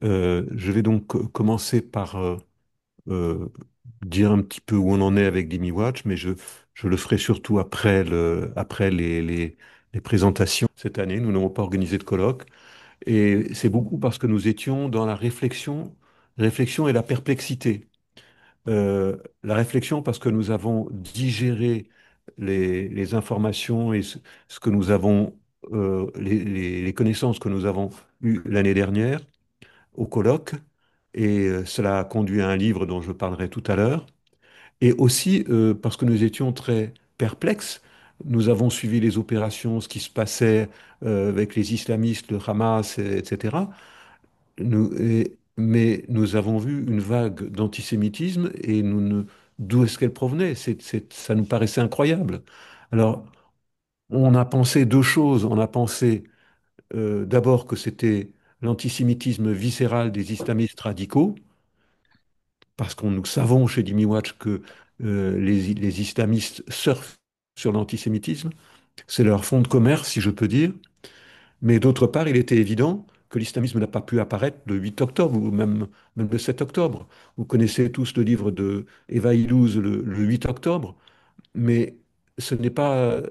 Je vais donc commencer par euh, dire un petit peu où on en est avec Dimi Watch, mais je le ferai surtout après les présentations. Cette année, nous n'avons pas organisé de colloque. Et c'est beaucoup parce que nous étions dans la réflexion et la perplexité. La réflexion parce que nous avons digéré les informations et ce que nous avons, les connaissances que nous avons eues l'année dernière au colloque, et cela a conduit à un livre dont je parlerai tout à l'heure. Et aussi parce que nous étions très perplexes. Nous avons suivi les opérations, ce qui se passait avec les islamistes, le Hamas, etc. Mais nous avons vu une vague d'antisémitisme et d'où est-ce qu'elle provenait? Ça nous paraissait incroyable. Alors, on a pensé deux choses. On a pensé d'abord que c'était l'antisémitisme viscéral des islamistes radicaux, parce qu'on nous savons chez Jimmy Watch que les islamistes surfent sur l'antisémitisme. C'est leur fonds de commerce, si je peux dire. Mais d'autre part, il était évident que l'islamisme n'a pas pu apparaître le 8 octobre ou même le 7 octobre. Vous connaissez tous le livre de Eva Illouz, le 8 octobre, mais c'est pas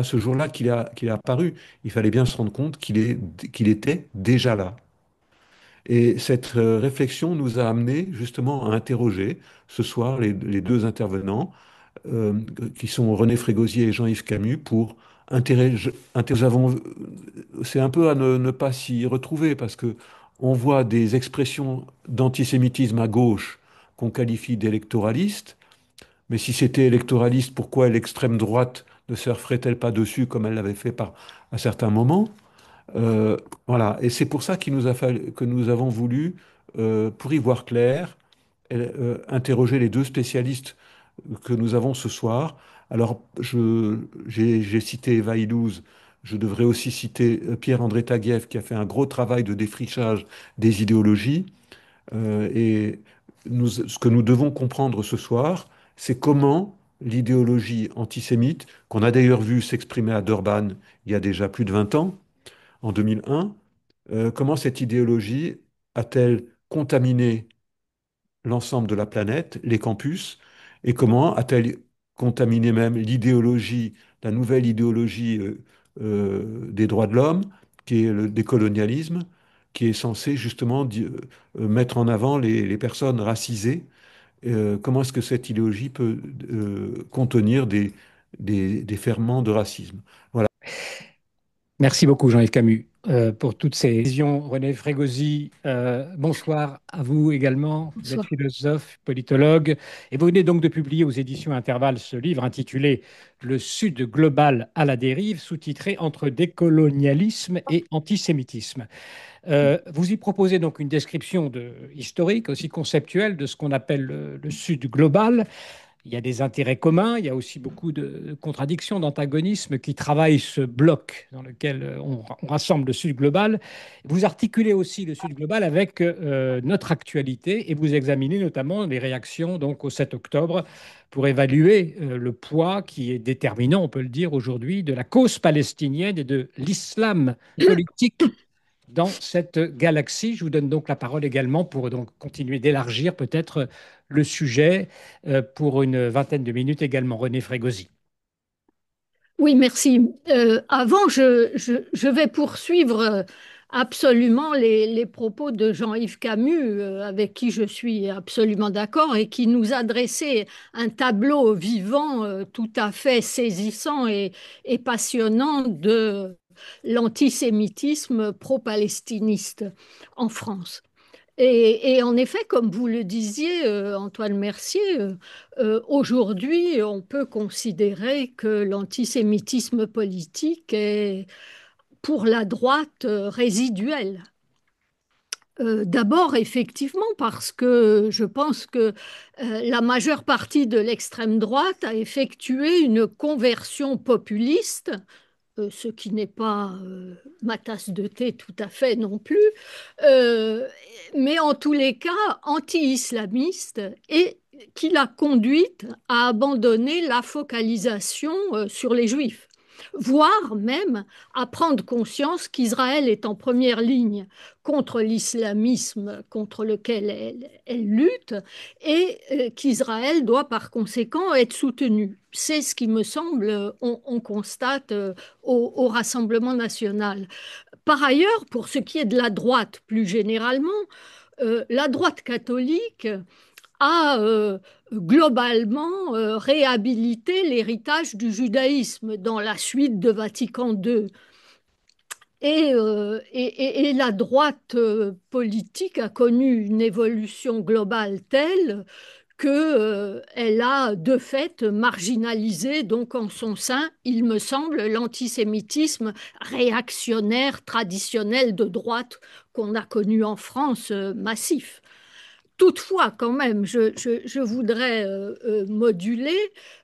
ce jour-là qu'il a apparu. Il fallait bien se rendre compte qu'il était déjà là. Et cette réflexion nous a amené justement à interroger ce soir les deux intervenants, euh, qui sont René Frégosier et Jean-Yves Camus, pour nous avons, c'est un peu à ne pas s'y retrouver parce que on voit des expressions d'antisémitisme à gauche qu'on qualifie d'électoralistes, mais si c'était électoraliste, pourquoi l'extrême droite ne surferait-elle pas dessus comme elle l'avait fait à certains moments? Euh, voilà, et c'est pour ça qu'il nous a fallu, que nous avons voulu, pour y voir clair, interroger les deux spécialistes que nous avons ce soir. Alors, j'ai cité Eva Illouz, je devrais aussi citer Pierre-André Taguieff, qui a fait un gros travail de défrichage des idéologies. Et ce que nous devons comprendre ce soir, c'est comment l'idéologie antisémite, qu'on a d'ailleurs vu s'exprimer à Durban il y a déjà plus de 20 ans, en 2001, comment cette idéologie a-t-elle contaminé l'ensemble de la planète, les campus, et comment a-t-elle contaminé même l'idéologie, la nouvelle idéologie des droits de l'homme, qui est le décolonialisme, qui est censé justement mettre en avant les personnes racisées. Comment est-ce que cette idéologie peut contenir des ferments de racisme? Voilà. Merci beaucoup, Jean-Yves Camus, pour toutes ces visions. René Frégosi, bonsoir à vous également. Vous êtes Bonsoir. philosophe, politologue, et vous venez donc de publier aux éditions Intervalle ce livre intitulé Le Sud global à la dérive, sous-titré Entre décolonialisme et antisémitisme. Vous y proposez donc une description historique, aussi conceptuelle, de ce qu'on appelle le Sud global. Il y a des intérêts communs, il y a aussi beaucoup de contradictions, d'antagonismes qui travaillent ce bloc dans lequel on rassemble le Sud global. Vous articulez aussi le Sud global avec notre actualité et vous examinez notamment les réactions donc au 7 octobre pour évaluer le poids qui est déterminant, on peut le dire aujourd'hui, de la cause palestinienne et de l'islam politique dans cette galaxie. Je vous donne donc la parole également pour donc continuer d'élargir peut-être le sujet pour une vingtaine de minutes également. René Frégosi. Oui, merci. Avant, je vais poursuivre absolument les propos de Jean-Yves Camus, avec qui je suis absolument d'accord et qui nous a dressé un tableau vivant, tout à fait saisissant et passionnant de l'antisémitisme pro-palestiniste en France. Et en effet, comme vous le disiez, Antoine Mercier, aujourd'hui, on peut considérer que l'antisémitisme politique est pour la droite résiduel. D'abord, effectivement, parce que je pense que la majeure partie de l'extrême droite a effectué une conversion populiste, ce qui n'est pas ma tasse de thé tout à fait non plus, euh, mais en tous les cas anti-islamiste et qui l'a conduite à abandonner la focalisation sur les juifs. voire même à prendre conscience qu'Israël est en première ligne contre l'islamisme contre lequel elle lutte et qu'Israël doit par conséquent être soutenu. C'est ce qui me semble, on constate au Rassemblement national. Par ailleurs, pour ce qui est de la droite plus généralement, la droite catholique a globalement réhabilité l'héritage du judaïsme dans la suite de Vatican II. Et la droite politique a connu une évolution globale telle qu'elle a de fait marginalisé donc en son sein, il me semble, l'antisémitisme réactionnaire traditionnel de droite qu'on a connu en France massif. Toutefois, quand même, je voudrais moduler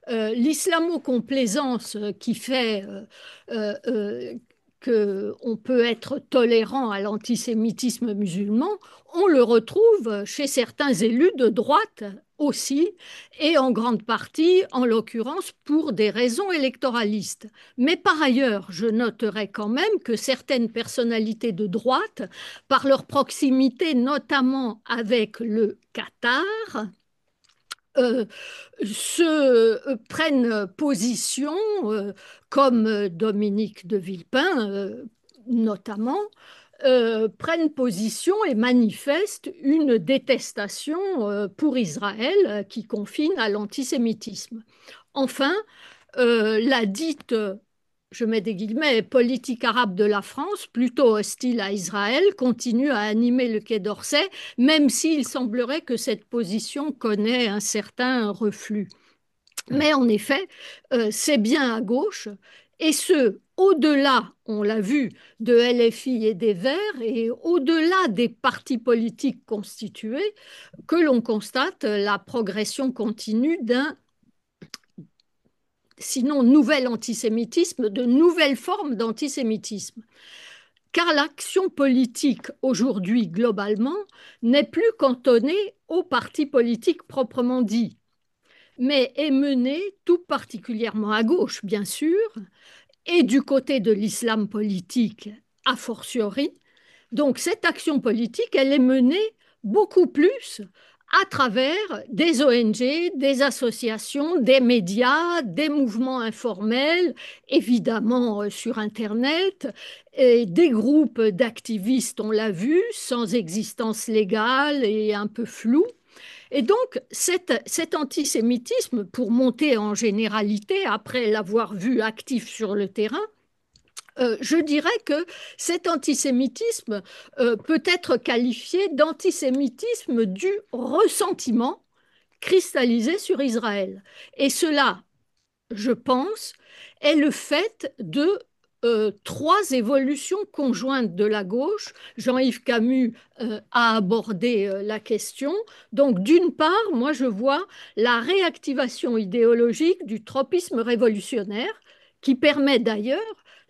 l'islamo-complaisance qui fait qu'on peut être tolérant à l'antisémitisme musulman. On le retrouve chez certains élus de droite aussi, et en grande partie, en l'occurrence, pour des raisons électoralistes. Mais par ailleurs, je noterai quand même que certaines personnalités de droite, par leur proximité notamment avec le Qatar, euh, prennent position, comme Dominique de Villepin notamment, prennent position et manifestent une détestation pour Israël qui confine à l'antisémitisme. Enfin, la dite, je mets des guillemets, politique arabe de la France, plutôt hostile à Israël, continue à animer le Quai d'Orsay, même s'il semblerait que cette position connaît un certain reflux. Mais en effet, c'est bien à gauche, et ce, au-delà, on l'a vu, de LFI et des Verts, et au-delà des partis politiques constitués, que l'on constate la progression continue d'un sinon nouvel antisémitisme, de nouvelles formes d'antisémitisme. Car l'action politique aujourd'hui, globalement, n'est plus cantonnée aux partis politiques proprement dits, mais est menée tout particulièrement à gauche, bien sûr, et du côté de l'islam politique a fortiori. Donc cette action politique, elle est menée beaucoup plus à travers des ONG, des associations, des médias, des mouvements informels, évidemment sur Internet, et des groupes d'activistes, on l'a vu, sans existence légale et un peu flou. Et donc cet antisémitisme, pour monter en généralité, après l'avoir vu actif sur le terrain, je dirais que cet antisémitisme peut être qualifié d'antisémitisme du ressentiment cristallisé sur Israël. Et cela, je pense, est le fait de trois évolutions conjointes de la gauche. Jean-Yves Camus a abordé la question. Donc, d'une part, moi, je vois la réactivation idéologique du tropisme révolutionnaire, qui permet d'ailleurs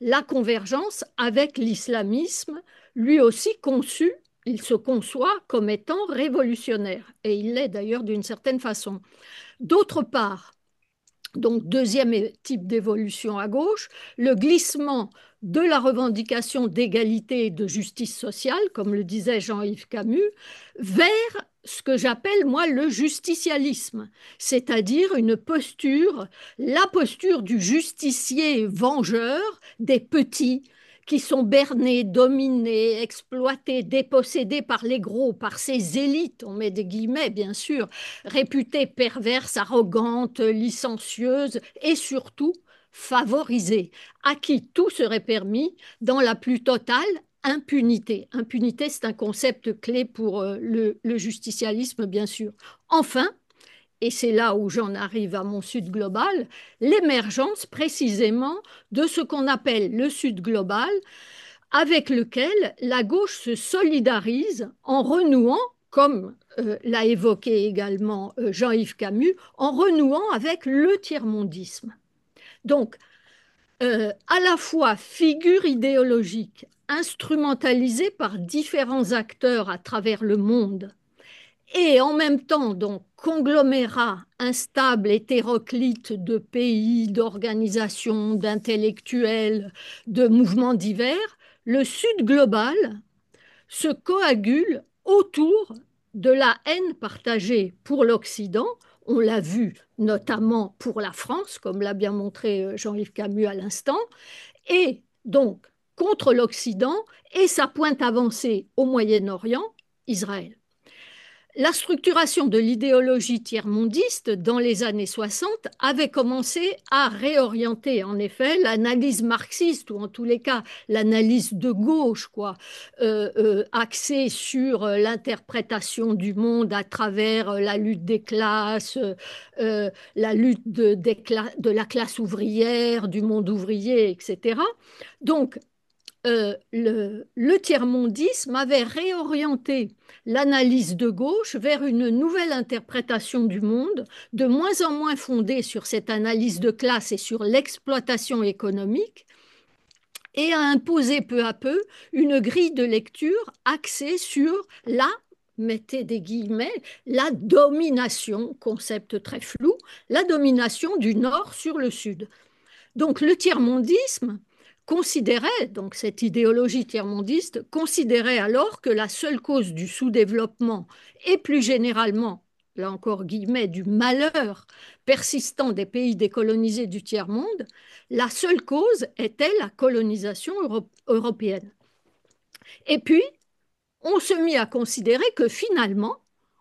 la convergence avec l'islamisme, lui aussi conçu, il se conçoit comme étant révolutionnaire, et il l'est d'ailleurs d'une certaine façon. D'autre part, donc deuxième type d'évolution à gauche, le glissement de la revendication d'égalité et de justice sociale, comme le disait Jean-Yves Camus, vers ce que j'appelle moi le justicialisme, c'est-à-dire une posture, la posture du justicier vengeur des petits qui sont bernés, dominés, exploités, dépossédés par les gros, par ces élites, on met des guillemets bien sûr, réputées perverses, arrogantes, licencieuses et surtout favorisées, à qui tout serait permis dans la plus totale impunité. Impunité, c'est un concept clé pour le justicialisme, bien sûr. Enfin, et c'est là où j'en arrive à mon Sud global, l'émergence précisément de ce qu'on appelle le Sud global, avec lequel la gauche se solidarise en renouant, comme l'a évoqué également Jean-Yves Camus, en renouant avec le tiers-mondisme. Donc, à la fois figure idéologique instrumentalisée par différents acteurs à travers le monde et en même temps, donc, conglomérat instable, hétéroclite de pays, d'organisations, d'intellectuels, de mouvements divers, le Sud global se coagule autour de la haine partagée pour l'Occident. On l'a vu notamment pour la France, comme l'a bien montré Jean-Yves Camus à l'instant, et donc contre l'Occident et sa pointe avancée au Moyen-Orient, Israël. La structuration de l'idéologie tiers-mondiste dans les années 60 avait commencé à réorienter en effet l'analyse marxiste, ou en tous les cas l'analyse de gauche, quoi, axée sur l'interprétation du monde à travers la lutte des classes, la lutte de la classe ouvrière, du monde ouvrier, etc. Donc, le tiers-mondisme avait réorienté l'analyse de gauche vers une nouvelle interprétation du monde, de moins en moins fondée sur cette analyse de classe et sur l'exploitation économique, et a imposé peu à peu une grille de lecture axée sur la, mettez des guillemets, la domination, concept très flou, la domination du Nord sur le Sud. Donc le tiers-mondisme considérait, donc cette idéologie tiers-mondiste, considérait alors que la seule cause du sous-développement et plus généralement, là encore guillemets, du malheur persistant des pays décolonisés du tiers-monde, la seule cause était la colonisation européenne. Et puis, on se mit à considérer que finalement,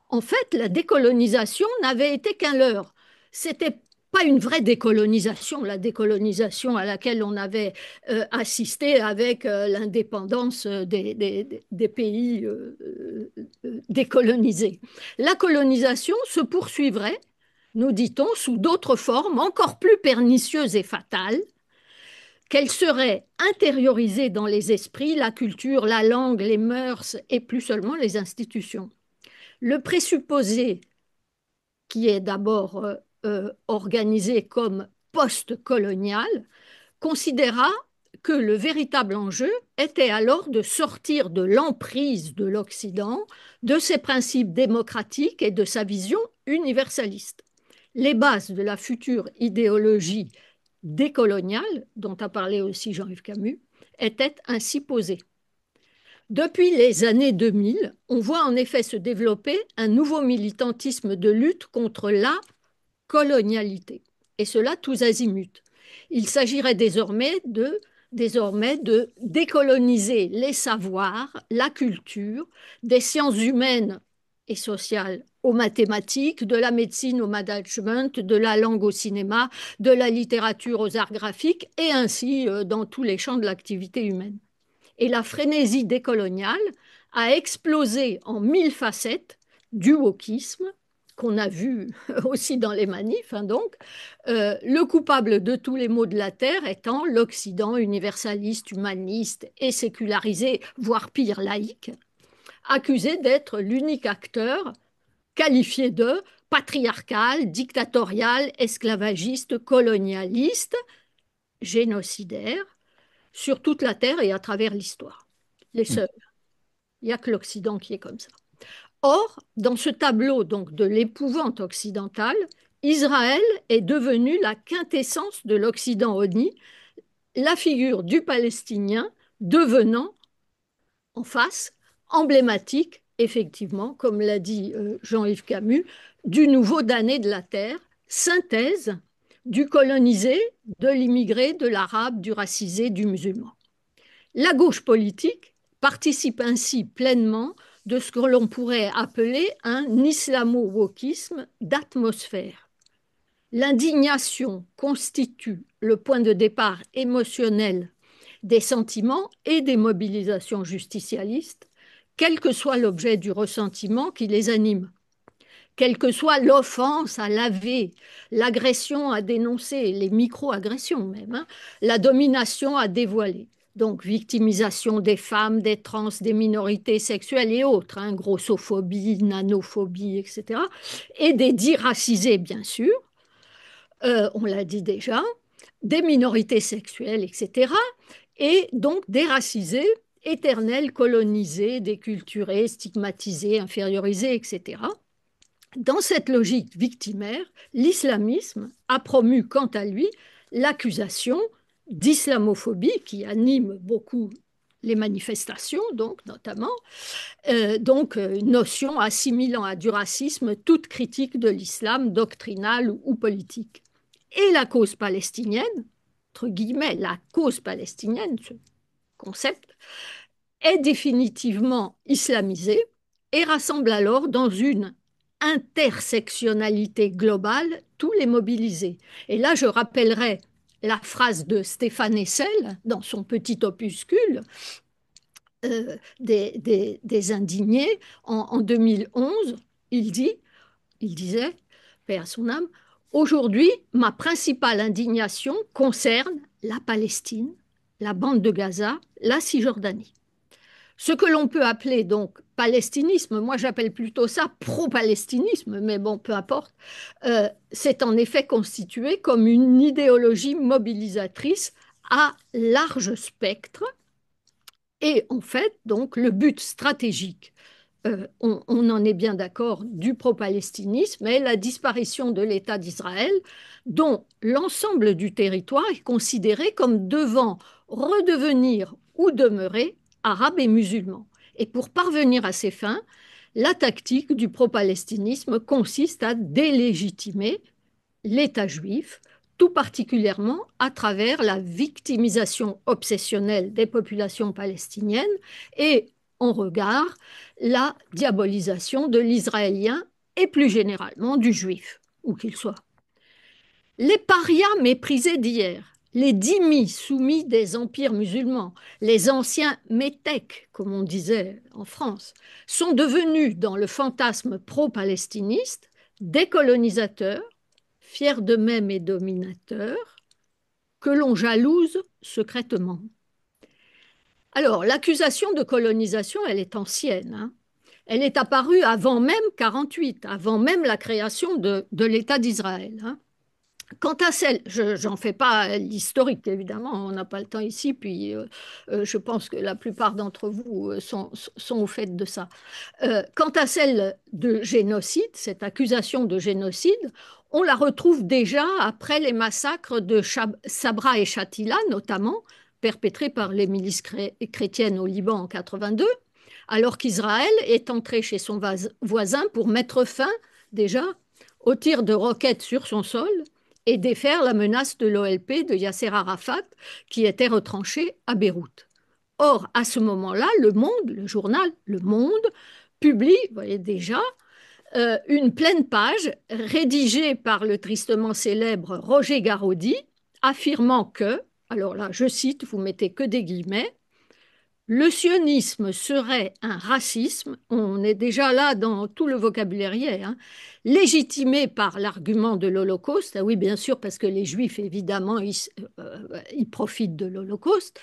en fait, la décolonisation n'avait été qu'un leurre. C'était pas une vraie décolonisation, la décolonisation à laquelle on avait assisté avec l'indépendance des pays décolonisés. La colonisation se poursuivrait, nous dit-on, sous d'autres formes encore plus pernicieuses et fatales, qu'elle serait intériorisée dans les esprits, la culture, la langue, les mœurs et plus seulement les institutions. Le présupposé, qui est d'abord organisé comme post-colonial, considéra que le véritable enjeu était alors de sortir de l'emprise de l'Occident, de ses principes démocratiques et de sa vision universaliste. Les bases de la future idéologie décoloniale, dont a parlé aussi Jean-Yves Camus, étaient ainsi posées. Depuis les années 2000, on voit en effet se développer un nouveau militantisme de lutte contre la colonialité, et cela tous azimuts. Il s'agirait désormais de décoloniser les savoirs, la culture, des sciences humaines et sociales aux mathématiques, de la médecine au management, de la langue au cinéma, de la littérature aux arts graphiques, et ainsi dans tous les champs de l'activité humaine. Et la frénésie décoloniale a explosé en 1000 facettes du wokisme, qu'on a vu aussi dans les manifs, hein, donc, le coupable de tous les maux de la terre étant l'Occident universaliste, humaniste et sécularisé, voire pire, laïque, accusé d'être l'unique acteur qualifié de patriarcal, dictatorial, esclavagiste, colonialiste, génocidaire, sur toute la terre et à travers l'histoire. Les seuls. Il n'y a que l'Occident qui est comme ça. Or, dans ce tableau donc de l'épouvante occidentale, Israël est devenu la quintessence de l'Occident honni, la figure du Palestinien devenant en face emblématique, effectivement, comme l'a dit Jean-Yves Camus, du nouveau damné de la terre, synthèse du colonisé, de l'immigré, de l'arabe, du racisé, du musulman. La gauche politique participe ainsi pleinement de ce que l'on pourrait appeler un islamo-wokisme d'atmosphère. L'indignation constitue le point de départ émotionnel des sentiments et des mobilisations justicialistes, quel que soit l'objet du ressentiment qui les anime, quelle que soit l'offense à laver, l'agression à dénoncer, les micro-agressions même, hein, la domination à dévoiler. Donc, victimisation des femmes, des trans, des minorités sexuelles et autres, hein, grossophobie, nanophobie, etc. Et des dits racisés, bien sûr, on l'a dit déjà, des minorités sexuelles, etc. Et donc déracisés éternel colonisé, déculturé, stigmatisé, infériorisé, etc. Dans cette logique victimaire, l'islamisme a promu, quant à lui, l'accusation d'islamophobie qui anime beaucoup les manifestations, donc notamment, une notion assimilant à du racisme toute critique de l'islam doctrinale ou politique. Et la cause palestinienne, entre guillemets, la cause palestinienne, ce concept, est définitivement islamisée et rassemble alors dans une intersectionnalité globale tous les mobilisés. Et là, je rappellerai la phrase de Stéphane Hessel dans son petit opuscule des indignés en 2011. Il disait, paix à son âme, aujourd'hui, ma principale indignation concerne la Palestine, la bande de Gaza, la Cisjordanie. Ce que l'on peut appeler donc palestinisme, moi j'appelle plutôt ça pro-palestinisme, mais bon, peu importe, c'est en effet constitué comme une idéologie mobilisatrice à large spectre. Et en fait, donc, le but stratégique, on en est bien d'accord, du pro-palestinisme est la disparition de l'État d'Israël, dont l'ensemble du territoire est considéré comme devant redevenir ou demeurer arabe et musulman. Et pour parvenir à ces fins, la tactique du pro-palestinisme consiste à délégitimer l'État juif, tout particulièrement à travers la victimisation obsessionnelle des populations palestiniennes et, en regard, la diabolisation de l'Israélien et plus généralement du juif, où qu'il soit. Les parias méprisés d'hier, les dhimmis soumis des empires musulmans, les anciens métèques, comme on disait en France, sont devenus, dans le fantasme pro-palestiniste, des colonisateurs, fiers d'eux-mêmes et dominateurs, que l'on jalouse secrètement. Alors, l'accusation de colonisation, elle est ancienne, hein. Elle est apparue avant même 48, avant même la création de l'État d'Israël, hein. Quant à celle, je n'en fais pas l'historique, évidemment, on n'a pas le temps ici, puis je pense que la plupart d'entre vous sont au fait de ça. Quant à celle de génocide, cette accusation de génocide, on la retrouve déjà après les massacres de Sabra et Shatila, notamment, perpétrés par les milices chrétiennes au Liban en 82, alors qu'Israël est entré chez son voisin pour mettre fin, déjà, aux tirs de roquettes sur son sol et défaire la menace de l'OLP de Yasser Arafat, qui était retranché à Beyrouth. Or, à ce moment-là, Le Monde, le journal Le Monde, publie, vous voyez déjà, une pleine page rédigée par le tristement célèbre Roger Garaudy, affirmant que, alors là, je cite, vous mettez que des guillemets, le sionisme serait un racisme, on est déjà là dans tout le vocabulaire hier, hein, légitimé par l'argument de l'Holocauste. Ah oui, bien sûr, parce que les Juifs, évidemment, ils profitent de l'Holocauste.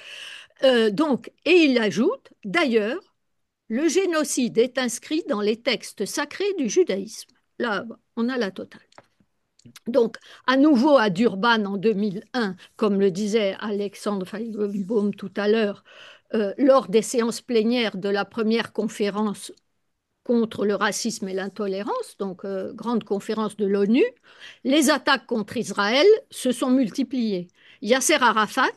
Et il ajoute, d'ailleurs, le génocide est inscrit dans les textes sacrés du judaïsme. Là, on a la totale. Donc, à nouveau à Durban en 2001, comme le disait Alexandre Feigenbaum tout à l'heure, lors des séances plénières de la première conférence contre le racisme et l'intolérance, donc grande conférence de l'ONU, les attaques contre Israël se sont multipliées. Yasser Arafat,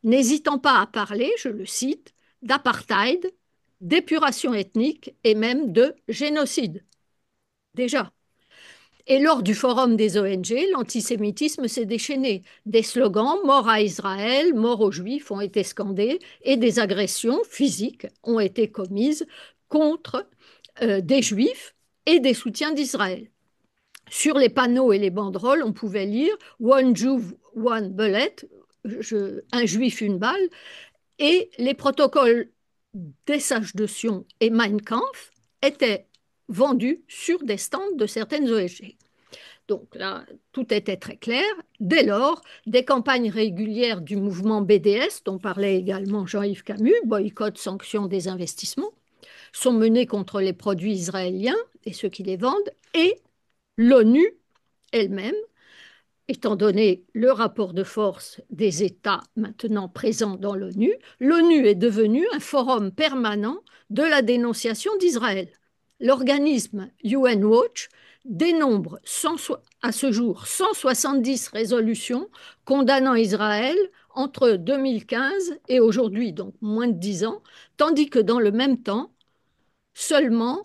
n'hésitant pas à parler, je le cite, d'apartheid, d'épuration ethnique et même de génocide. Déjà. Et lors du forum des ONG, l'antisémitisme s'est déchaîné. Des slogans "Mort à Israël", "Mort aux Juifs" ont été scandés et des agressions physiques ont été commises contre des Juifs et des soutiens d'Israël. Sur les panneaux et les banderoles, on pouvait lire "One Jew, one bullet", un juif, une balle, et les protocoles des sages de Sion et Mein Kampf étaient vendus sur des stands de certaines ONG. Donc là, tout était très clair. Dès lors, des campagnes régulières du mouvement BDS, dont parlait également Jean-Yves Camus, boycott, sanction des investissements, sont menées contre les produits israéliens et ceux qui les vendent, et l'ONU elle-même étant donné le rapport de force des États maintenant présents dans l'ONU, l'ONU est devenue un forum permanent de la dénonciation d'Israël. L'organisme UN Watch dénombre à ce jour 170 résolutions condamnant Israël entre 2015 et aujourd'hui, donc moins de 10 ans, tandis que dans le même temps, seulement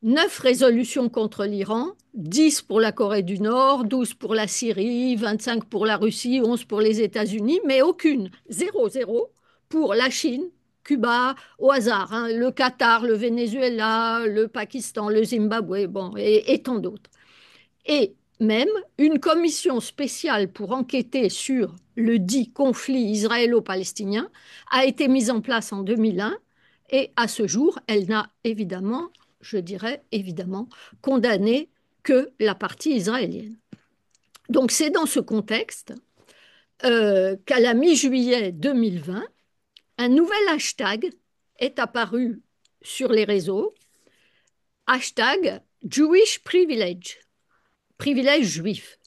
9 résolutions contre l'Iran, 10 pour la Corée du Nord, 12 pour la Syrie, 25 pour la Russie, 11 pour les États-Unis, mais aucune, zéro, zéro, pour la Chine, Cuba, au hasard, hein, le Qatar, le Venezuela, le Pakistan, le Zimbabwe, bon, et tant d'autres. Et même une commission spéciale pour enquêter sur le dit conflit israélo-palestinien a été mise en place en 2001 et à ce jour, elle n'a évidemment, je dirais évidemment, condamné que la partie israélienne. Donc c'est dans ce contexte qu'à la mi-juillet 2020, un nouvel hashtag est apparu sur les réseaux, hashtag Jewish Privilege, privilège juif.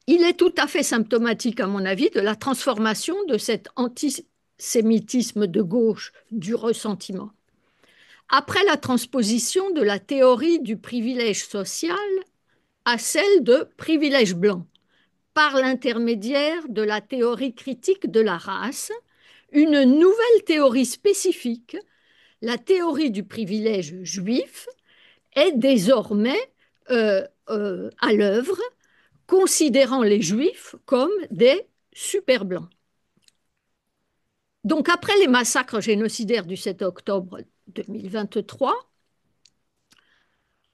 Il est tout à fait symptomatique, à mon avis, de la transformation de cet antisémitisme de gauche du ressentiment. Après la transposition de la théorie du privilège social à celle de privilège blanc, par l'intermédiaire de la théorie critique de la race, une nouvelle théorie spécifique, la théorie du privilège juif, est désormais à l'œuvre, considérant les juifs comme des super blancs. Donc après les massacres génocidaires du 7 octobre 2023,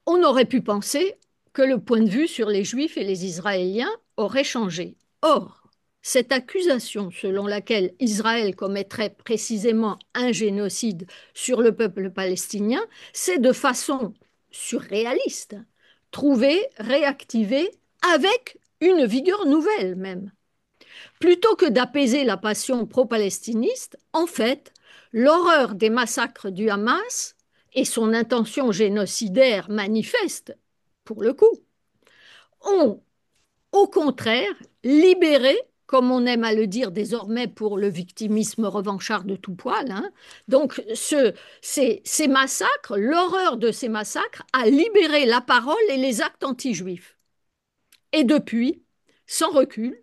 on aurait pu penser que le point de vue sur les juifs et les Israéliens aurait changé. Or, cette accusation selon laquelle Israël commettrait précisément un génocide sur le peuple palestinien, c'est de façon surréaliste, trouvée, réactivée avec une vigueur nouvelle même. Plutôt que d'apaiser la passion pro-palestiniste, en fait, l'horreur des massacres du Hamas et son intention génocidaire manifeste, pour le coup, ont au contraire libéré, comme on aime à le dire désormais pour le victimisme revanchard de tout poil, hein, donc ces massacres, l'horreur de ces massacres a libéré la parole et les actes anti-juifs. Et depuis, sans recul,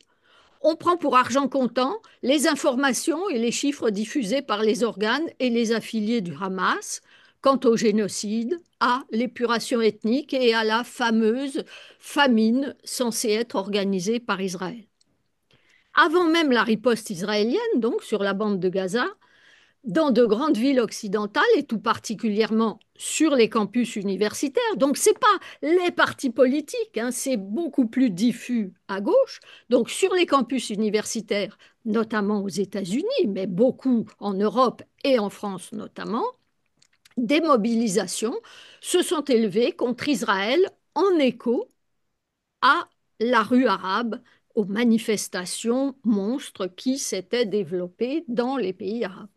on prend pour argent comptant les informations et les chiffres diffusés par les organes et les affiliés du Hamas quant au génocide, à l'épuration ethnique et à la fameuse famine censée être organisée par Israël. Avant même la riposte israélienne, donc sur la bande de Gaza, dans de grandes villes occidentales et tout particulièrement sur les campus universitaires. Donc, ce n'est pas les partis politiques, hein, c'est beaucoup plus diffus à gauche. Donc, sur les campus universitaires, notamment aux États-Unis, mais beaucoup en Europe et en France notamment, des mobilisations se sont élevées contre Israël en écho à la rue arabe, aux manifestations monstres qui s'étaient développées dans les pays arabes.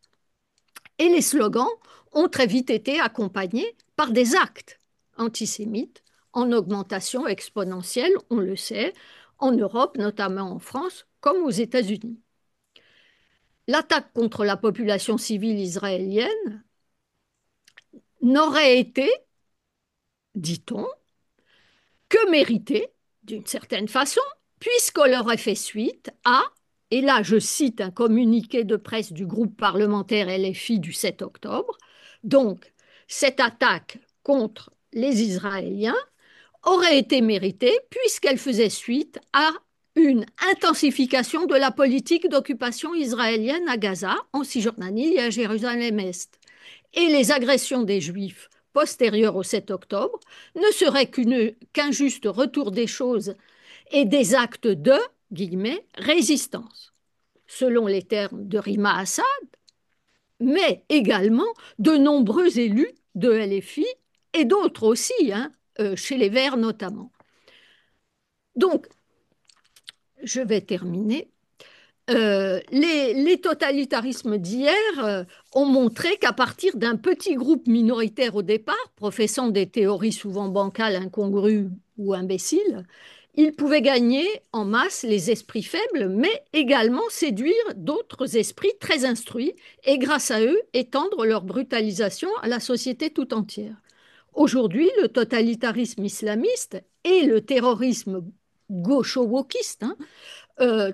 Et les slogans ont très vite été accompagnés par des actes antisémites en augmentation exponentielle, on le sait, en Europe, notamment en France, comme aux États-Unis. L'attaque contre la population civile israélienne n'aurait été, dit-on, que méritée, d'une certaine façon, puisqu'elle aurait fait suite à, et là je cite un communiqué de presse du groupe parlementaire LFI du 7 octobre, donc cette attaque contre les Israéliens aurait été méritée puisqu'elle faisait suite à une intensification de la politique d'occupation israélienne à Gaza, en Cisjordanie et à Jérusalem-Est. Et les agressions des Juifs postérieures au 7 octobre ne seraient qu'un juste retour des choses et des actes de, guillemets, résistance, selon les termes de Rima Assad, mais également de nombreux élus de LFI et d'autres aussi, hein, chez les Verts notamment. Donc, je vais terminer. Les totalitarismes d'hier ont montré qu'à partir d'un petit groupe minoritaire au départ, professant des théories souvent bancales, incongrues ou imbéciles, il pouvait gagner en masse les esprits faibles, mais également séduire d'autres esprits très instruits et grâce à eux étendre leur brutalisation à la société tout entière. Aujourd'hui, le totalitarisme islamiste et le terrorisme gaucho-wokiste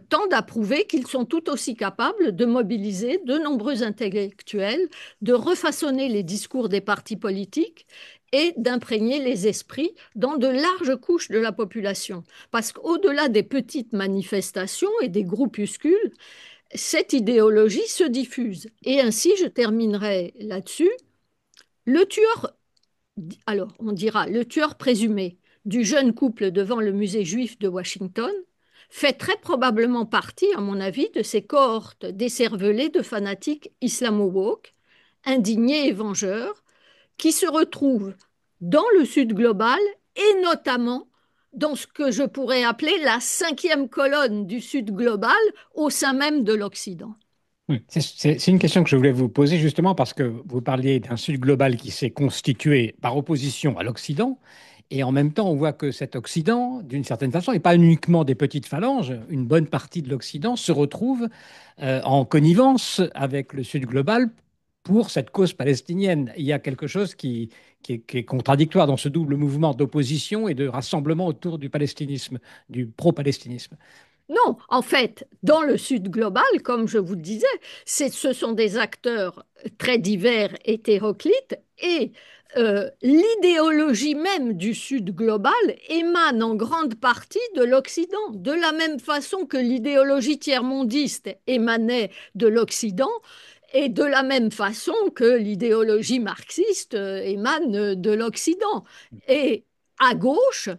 tendent à prouver qu'ils sont tout aussi capables de mobiliser de nombreux intellectuels, de refaçonner les discours des partis politiques et d'imprégner les esprits dans de larges couches de la population. Parce qu'au-delà des petites manifestations et des groupuscules, cette idéologie se diffuse. Et ainsi, je terminerai là-dessus, le tueur, alors on dira le tueur présumé du jeune couple devant le musée juif de Washington fait très probablement partie, à mon avis, de ces cohortes décervelées de fanatiques islamo-woke, indignés et vengeurs, qui se retrouvent dans le Sud global et notamment dans ce que je pourrais appeler la cinquième colonne du Sud global au sein même de l'Occident. Oui, c'est une question que je voulais vous poser justement parce que vous parliez d'un Sud global qui s'est constitué par opposition à l'Occident. Et en même temps, on voit que cet Occident, d'une certaine façon, et pas uniquement des petites phalanges, une bonne partie de l'Occident se retrouve en connivence avec le Sud global pour cette cause palestinienne. Il y a quelque chose qui est contradictoire dans ce double mouvement d'opposition et de rassemblement autour du palestinisme, du pro-palestinisme. Non, en fait, dans le Sud global, comme je vous le disais, ce sont des acteurs très divers, hétéroclites, et l'idéologie même du Sud global émane en grande partie de l'Occident, de la même façon que l'idéologie tiers-mondiste émanait de l'Occident, et de la même façon que l'idéologie marxiste émane de l'Occident. Et à gauche,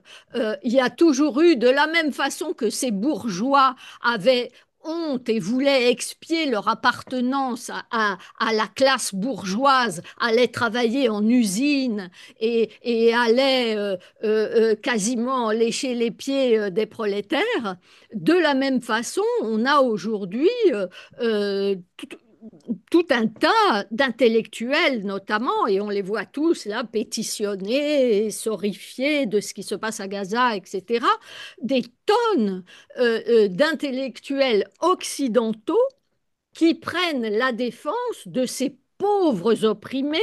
il y a toujours eu, de la même façon que ces bourgeois avaient honte et voulaient expier leur appartenance à la classe bourgeoise, allaient travailler en usine et allaient quasiment lécher les pieds des prolétaires. De la même façon, on a aujourd'hui tout, tout un tas d'intellectuels notamment, et on les voit tous là pétitionner et s'horrifier de ce qui se passe à Gaza, etc. Des tonnes d'intellectuels occidentaux qui prennent la défense de ces pauvres opprimés,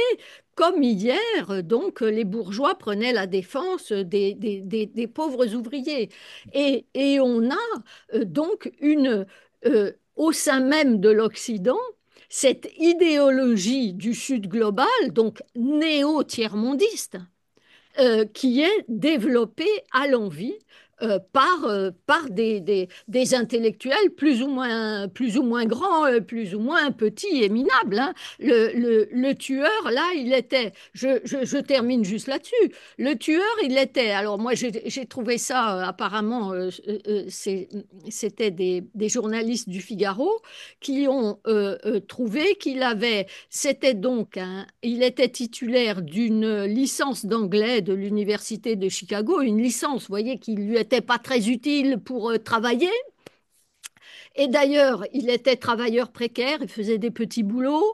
comme hier, donc les bourgeois prenaient la défense des pauvres ouvriers. Et on a donc au sein même de l'Occident, cette idéologie du Sud global, donc néo-tiers-mondiste, qui est développée à l'envi par des intellectuels plus ou moins grands, plus ou moins petits et minables. Hein. Le tueur, là, il était, je termine juste là-dessus, le tueur, il était, alors moi j'ai trouvé ça apparemment, c'était des journalistes du Figaro qui ont trouvé qu'il avait, c'était donc, il était titulaire d'une licence d'anglais de l'université de Chicago, une licence, vous voyez, qui lui était pas très utile pour travailler. Et d'ailleurs, il était travailleur précaire, il faisait des petits boulots.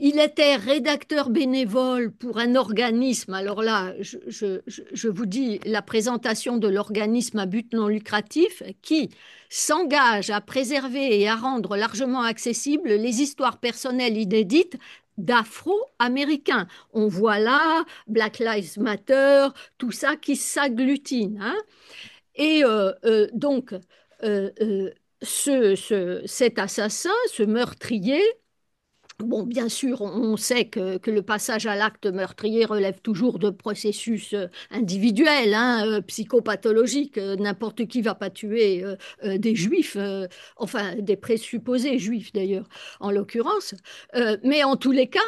Il était rédacteur bénévole pour un organisme. Alors là, je vous dis la présentation de l'organisme à but non lucratif qui s'engage à préserver et à rendre largement accessibles les histoires personnelles inédites d'Afro-Américains. On voit là Black Lives Matter, tout ça qui s'agglutine. Hein. Et donc, euh, euh, cet assassin, ce meurtrier, bon, bien sûr, on sait que le passage à l'acte meurtrier relève toujours de processus individuels, hein, psychopathologiques. N'importe qui va pas tuer des juifs, enfin des présupposés juifs d'ailleurs, en l'occurrence. Mais en tous les cas,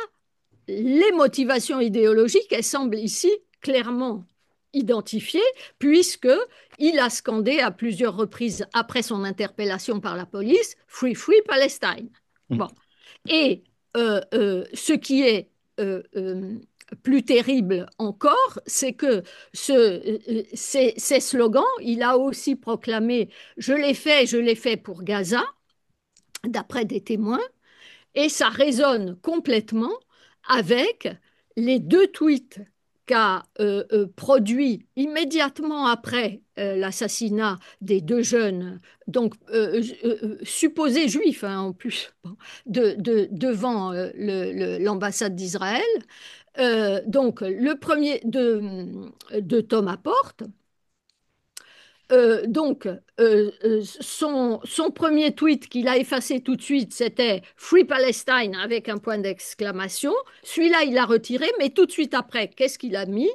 les motivations idéologiques, elles semblent ici clairement identifiées, puisqu'il a scandé à plusieurs reprises après son interpellation par la police, Free, Free Palestine. Bon. Et ce qui est plus terrible encore, c'est que ces slogans, il a aussi proclamé je l'ai fait pour Gaza, d'après des témoins, et ça résonne complètement avec les deux tweets qu'a produit immédiatement après l'assassinat des deux jeunes, donc supposés juifs hein, en plus, bon, devant l'ambassade d'Israël. Donc le premier de Thomas Porte. Donc, son premier tweet qu'il a effacé tout de suite, c'était Free Palestine avec un point d'exclamation. Celui-là, il l'a retiré, mais tout de suite après, qu'est-ce qu'il a mis?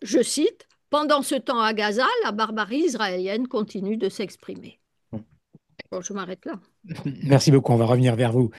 Je cite, pendant ce temps à Gaza, la barbarie israélienne continue de s'exprimer. Bon, je m'arrête là. Merci beaucoup, on va revenir vers vous.